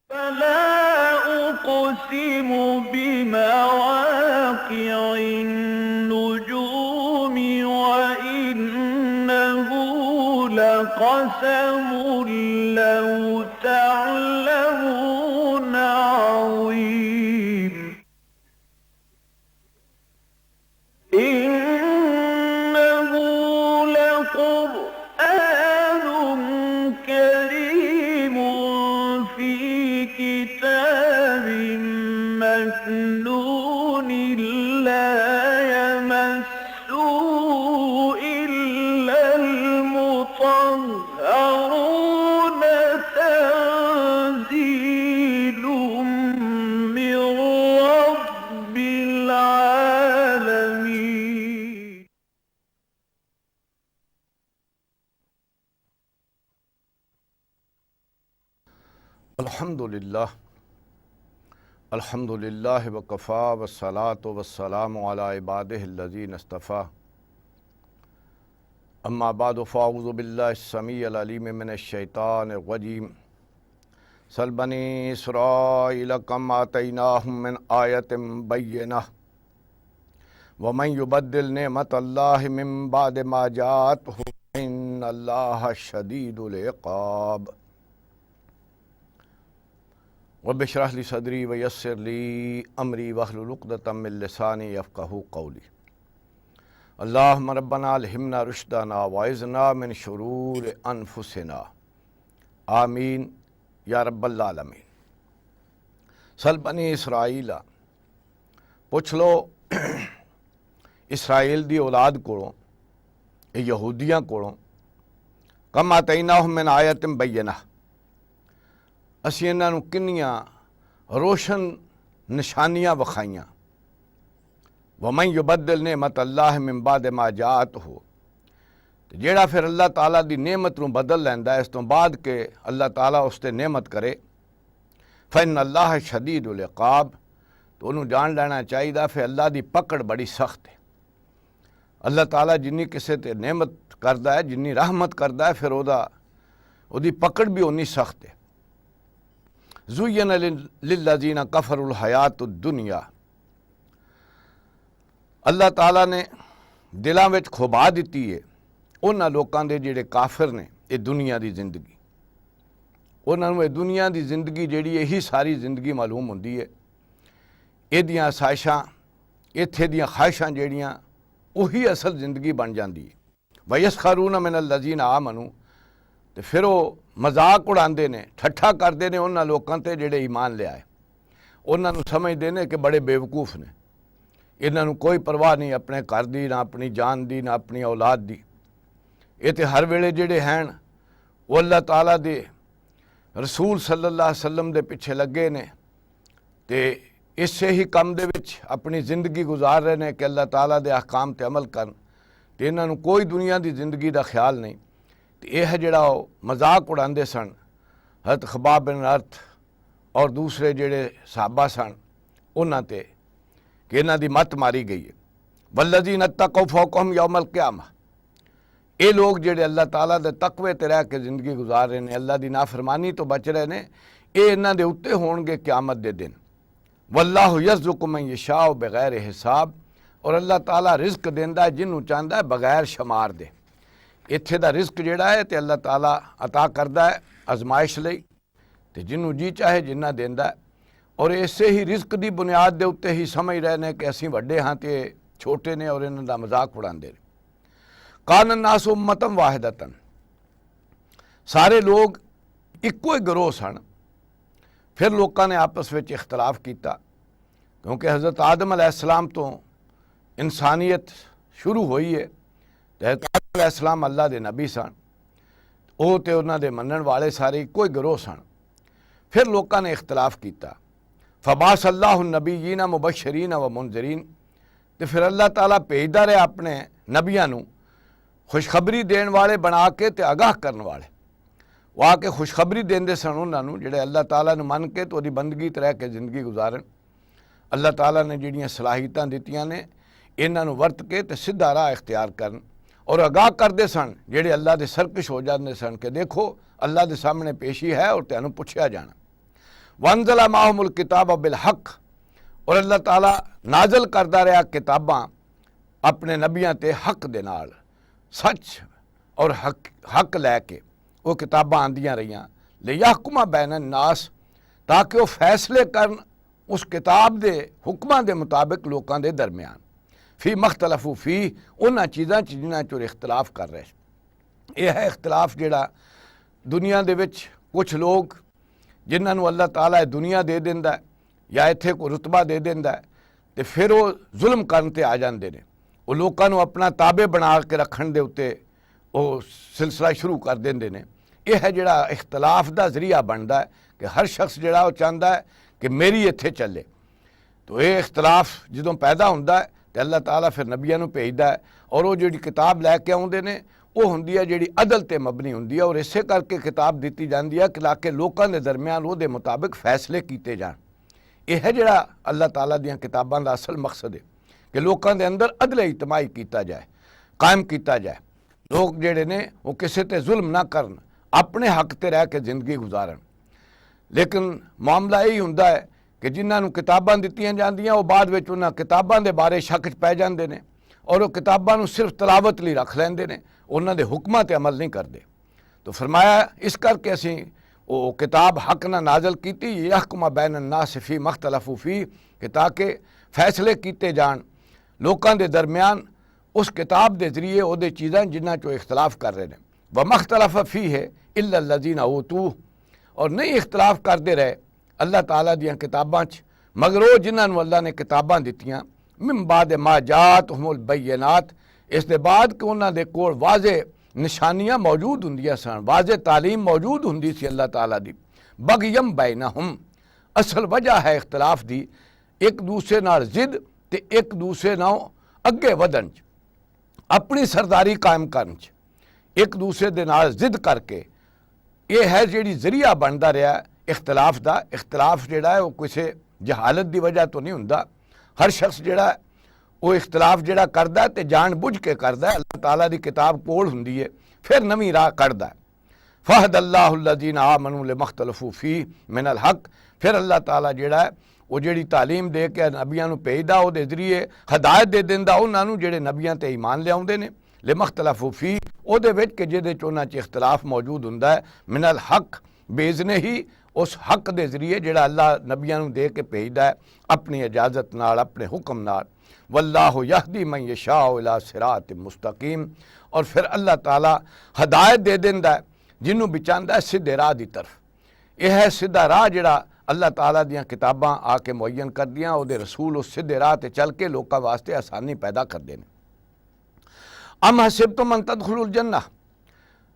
فلا أقسم بمواقع النجوم وإنه لقسم لو تعلمون عظيم إنه لقرآن كريم في كتاب مكنون لا يمسه إلا المطهرون تنزيل من رب العالمين. अल्हम्दुलिल्लाह वकफ़ा वस्सलातु वस्सलामु अला इबादिहिल्लज़ीना इस्तफ़ा अम्मा बादु फ़अऊज़ु बिल्लाहिस्समीइल अलीम मिनश्शैतानिर्रजीम सल बनी इस्राईल कम आतैनाहुम मिन आयतिन बय्यिनह व मन युबद्दिल निअमतल्लाहि मिन बादि मा जाअतहु इन्नल्लाह शदीदुल इक़ाब। रब्बि इश्रह ली सदरी व यस्सिर ली अमरी वहलुल उक़दतम मिन लिसानी यफ़क़हू क़ौली। अल्लाहुम्मा रब्बना अलहिमना रुश्दना व इज़ना मिन शुरूरि अनफुसिना आमीन या रब्बल आलमीन। सल बनी इसराईला, पुछ लो इसराइल दी औलाद कोलों, यहूदियां कोलों, कम आतैनाहुम मिन आयतिन बय्यिनह, असीं इन्हां नूं किन्नियां रोशन निशानियां विखाइयां। वमन युबद्दिल निअमतल्लाहि मिन बादि मा जाअतहु, ते जेड़ा फिर अल्लाह ताला दी नेमत नूं बदल लैंदा है इस तो बाद के अल्लाह ताला उस ते नेमत करे, फ़इन्नल्लाह शदीदुल इक़ाब, तो उन्होंने जान लेना चाहिए फिर अल्लाह दी पकड़ बड़ी सख्त है। अल्लाह ताला जिन्नी किसी ते नेमत करदा है, जिन्नी रहमत करदा है, फिर ओदी पकड़ भी उन्नी सख्त है। ज़ुय्यिना लिल्लज़ीना कफ़रुल हयातुद दुनिया, अल्लाह ताला ने दिलों में खुबा दी है उन्हां लोकां दे जिहड़े काफिर ने ये दुनिया की जिंदगी, उन्होंने ये दुनिया की जिंदगी जिहड़ी यही सारी जिंदगी मालूम होंदी है। इहदियां आसाइशां इत्थे दियां ख्वाहिशां जिहड़ियां उही असल जिंदगी बन जाती है। वयस्खरूना मिनल्लज़ीना आमनू, तो फिर वो मजाक उड़ाते ने, ठट्ठा करते हैं उन्होंने लोगों ते जिहड़े ईमान लिया है। उन्होंने समझते हैं कि बड़े बेवकूफ़ ने, इन्हों कोई परवाह नहीं अपने घर की, ना अपनी जान की, ना अपनी औलाद की। ये तो हर वेले जिहड़े हैं वो अल्लाह ताला दे रसूल सल्लल्लाहु अलैहि वसल्लम दे पिछे लगे ने, ते इसे ही काम दे विच अपनी ज़िंदगी गुजार रहे हैं कि अल्लाह ताला दे अहकाम ते अमल करन, ते इन्हां नूं कोई दुनिया की जिंदगी का ख्याल नहीं। तो यह जिहड़ा मजाक उड़ाते सन हज़रत ख़ब्बाब बिन अर्थ और दूसरे जिहड़े सहाबा सन उन्हां ते कि इन्हां दी मत मारी गई है। वल्लज़ीना इत्तक़ौ फ़ौक़हुम यौमल क़ियामा, ये लोग जिहड़े अल्लाह ताला दे तकवे ते रह के ज़िंदगी गुजार रहे हैं, अल्लाह दी नाफरमानी तो बच रहे हैं, ये इन्हां दे उत्ते होणगे क़यामत दे दिन। वल्लाहु यरज़ुक़ु मन यशाअ बग़ैर हिसाब, और अल्लाह ताला रिज़्क देंदा है जिन्हों चाहता है बगैर शुमार दे। इत्थे दा रिज़्क जिहड़ा है तो अल्लाह ताला अता करदा है आजमाइश लई, ते जिन्हों जी चाहे जिन्ना देंदा है। और इसे ही रिज़्क की बुनियाद के उत्ते ही समझ रहे हैं कि असीं वड्डे हाँ ते छोटे ने, और इन्हां दा मजाक उड़ाते हैं। कान अन्नास उम्मतन वाहिदतन, सारे लोग इक्को ही गिरोह सन। फिर लोगों ने आपस में इख्तलाफ किया, क्योंकि हज़रत आदम अलैहिस्सलाम तो इंसानियत शुरू हुई है। हज़रत आदम अलैहिस्सलाम अल्लाह के नबी सन, वो तो उन्हां दे मनण वाले सारे इक्को ही गिरोह सन। फिर लोगों ने इख्तलाफ किया, फ़बाअसल्लाहु नबीय्यीना मुबश्शिरीन व मुनज़िरीन, तो फिर अल्लाह ताला भेजदा रहा अपने नबियां नूं खुशखबरी देने वाले बना के ते आगाह करने वाले। वो आके खुशखबरी देंदे सन उन्होंने जिहड़े अल्लाह ताला नूं मन के तो उहदी बंदगी ते रह के जिंदगी गुजारन। अल्लाह ताला ने जिहड़ियां सलाहियतां दित्तियां ने इन्हां नूं वरत के ते सीधा राह इख्तियार करन, और आगाह करते सन जिहड़े अल्लाह दे सरकश हो जाते सन कि देखो अल्लाह के सामने पेशी है और तुहानूं पुछया जाना। वंज़ला माहुमुल किताब बिल हक, और अल्लाह ताला नाजल करदा रहा किताबां अपने नबियां ते हक दे नाल, सच और हक लैके वो किताबां आंदियां रहियां लियहकुमा बैन नास, ताकि वो फैसले करन उस किताब दे हुक्मां दे मुताबिक लोकां दे दरमियान, फी मख्तलफू फी, उन्हां चीज़ां च जिन्हां चों इख्तलाफ कर रहे। यह है इख्तलाफ जिहड़ा दुनिया दे विच कुछ लोग जिन्हां नूं अल्लाह ताला दुनिया दे दिंदा है या इत्थे कोई रुतबा दे दिंदा है ते फिर वो जुल्म करन ते आ जांदे ने, वो लोकां नूं अपना ताबे बना के रखण दे उत्ते वो सिलसिला शुरू कर देंदे ने। यह है जिहड़ा इख्तलाफ दा जरिया बनदा है कि हर शख्स जिहड़ा वो चाहता है कि मेरी इत्थे चले। तो ये इख्तलाफ जदों पैदा हुंदा है तो अल्लाह ताला फिर नबियां नूं भेजदा है, और वो जिहड़ी किताब लैके आउंदे ने वो हुंदी है जिहड़ी अदल ते मबनी हुंदी है, और इसे करके किताब दित्ती जांदी है कि ताकि लोकां दे दरमियान उहदे मुताबिक फैसले कीते जाण। यह है जिहड़ा अल्लाह ताला दीयां किताबां दा असल मकसद है कि लोकां दे अंदर अदल इजतमाही कीता जाए, कायम कीता जाए। लोग जिहड़े ने वो किसी ते जुल्म ना करन, अपने हक ते रह के जिंदगी गुजारन। लेकिन मामला यही हुंदा है कि जिन्हां नूं किताबां दित्तियां जांदियां वो बाद विच उन्हां किताबां दे बारे शक च पै जांदे ने, और वो किताबां नूं सिर्फ तलावत लई रख लैंदे ने, उन्हां दे हुक्मां ते अमल नहीं करदे। तो फरमाया इस करके असीं वो किताब हक ना नाजल कीती, यहकुमा बैन नास फी मख्तलफू फी, कि ताकि फैसले कीते जाण लोकां दे दरमियान उस किताब के जरिए वो चीज़ां जिन्हां चो इख्तलाफ कर रहे हैं। व मख्तलफ फी है इल्ला लज़ीना ऊतू, और नहीं इख्तलाफ करते रहे अल्लाह ताला दियां किताबां च मगर वो जिन्हां नूं अल्लाह ने किताबां दित्तियां मिन बाद मा जाअतहुमुल बय्यनात, इस दे बाद कि उन्हां दे कोल वाज़े निशानियां मौजूद हुंदियां सन, वाज़े तालीम मौजूद हुंदी सी अल्लाह ताला दी। बग़यम बैनहुम, असल वजह है इख्तलाफ दी एक दूसरे नाल जिद ते एक दूसरे नाल अगे वधन च, अपनी सरदारी कायम करन च, एक दूसरे दे नाल जिद करके। ये है जिहड़ी जरिया बनता रहा इख्तलाफ का। इख्तलाफ जिहड़ा है वो किसी जहालत की वजह तो नहीं हुंदा। हर शख्स जिहड़ा वो इख्तलाफ जिहड़ा करदा है तो जान बुझ के करदा है। अल्लाह ताला की किताब कोल हुंदी है, फिर नवीं राह कढ़दा है। फहदल्लाहुल्लज़ीना आमनू लिमख्तलफू फी मिनल हक, फिर अल्लाह ताला जिहड़ा है वो जिहड़ी तालीम दे के नबियां नूं भेजदा उहदे जरिए हदायत दे दिंदा उन्हां नूं जिहड़े नबियां ते ईमान लिआउंदे ने, लिमख्तलफू फी, उहदे विच कि जिहदे च उन्हां च इख्तलाफ मौजूद हुंदा है, मिनल हक, बेजने ही उस हक दे जरिए जिहड़ा अल्लाह नबियां नूं दे के भेजदा है अपनी इजाजत नाल, अपने हुक्म नाल। वल्लाहु यहदी मन यशाउ इला सिरातिम मुस्तकीम, और फिर अल्लाह ताला हदायत दे दिंदा है जिन्हों भी चाहता है सीधे राह की तरफ। यह है सीधा राह जिहड़ा अल्लाह ताला दियां किताबां आके मुअय्यन कर दियां, उहदे रसूल उस सीधे राह ते चल के लोकां वास्ते आसानी पैदा करदे ने। अम हसिबतुम अन तदखुलुल जन्नह,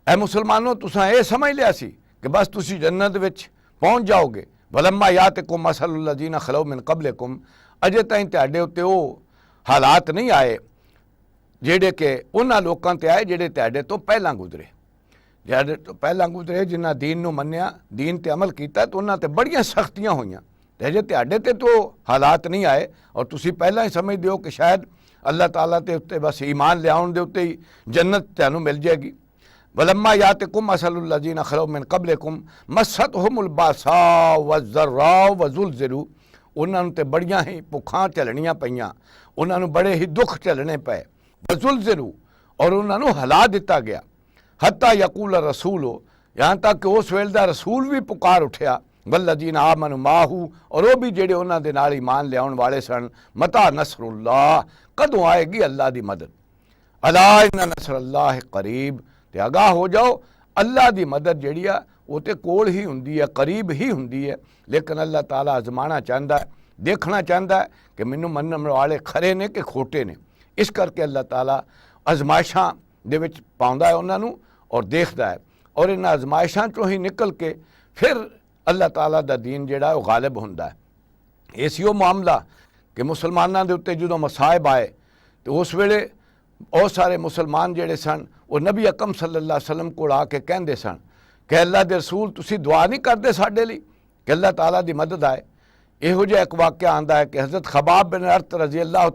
ऐ मुसलमानों तुसां ये समझ लिया सी कि बस तुसी जन्नत विच पहुँच जाओगे। वलम्मा यातिकुम मसलुल लज़ीना खलौ मिन क़ब्लिकुम, अजे ताईं तुहाडे उत्ते वो हालात नहीं आए जिहड़े कि उन्हां लोकां ते आए जिहड़े तुहाडे तो पहलां गुजरे। जिहड़े तो पहलां गुजरे जिन्हां दीन नूं मन्निया, दीन ते अमल कीता, तो उन्हां ते बड़ियां सख्तियां होईयां, ते अजे तुहाडे ते तो हालात नहीं आए और तुसी पहलां ही समझदे हो कि शायद अल्लाह ताला ते उत्ते बस ईमान लियाउण दे उत्ते ही जन्नत तुहानूं मिल जाएगी। वलम्मा यातिकुम मसलुल लज़ीना खलौ मिन क़ब्लिकुम मस्सतहुमुल बासाउ वज़्ज़र्राउ वज़ुलज़िलू, उन्हां नूं ते बड़ियां ही भुखां झलणियां पईयां, उन्हां नूं बड़े ही दुख झलने पए। वज़ुलज़िलू, और उन्हां नूं हिला दिता गया। हत्ता यकूल रसूल हो, यहाँ तक कि उस वेले दा रसूल भी पुकार उठिया। वल्लज़ीना आमनू माहू, और वो भी जेड़े उन्हां दे नाल ईमान लियाउण वाले सन। मता नसरुल्लाह, कदों आएगी अल्लाह दी मदद। अला इन्ना नसरुल्लाह करीब, ते आगाह हो जाओ अल्लाह दी मदद जिहड़ी आ वो ते कोल ही हुंदी है, करीब ही हुंदी है। लेकिन अल्लाह ताला आजमाना चाहता है, देखना चाहता है कि मैनू मनण वाले खरे ने कि खोटे ने। इस करके अल्लाह ताला आजमाइशां दे विच पाउंदा है उन्हां नूं और देखदा है, और इन्हां आजमाइशां चों ही निकल के फिर अल्लाह ताला दा दीन जिहड़ा वो गालिब हुंदा है। इसी वो मामला कि मुसलमानां दे उत्ते जदों मसाइब आए तो उस वेले बहुत सारे मुसलमान जिहड़े सन वो नबी अकरम सल्लल्लाहु अलैहि वसल्लम कोल आके कहंदे सन कि अल्लाह दे रसूल तुसीं दुआ नहीं करदे साडे लई कि अल्लाह ताला दी मदद आए। इहो जिहा एक वाक़या आंदा है कि हज़रत खबाब बिन अर्त रज़ी अल्लाह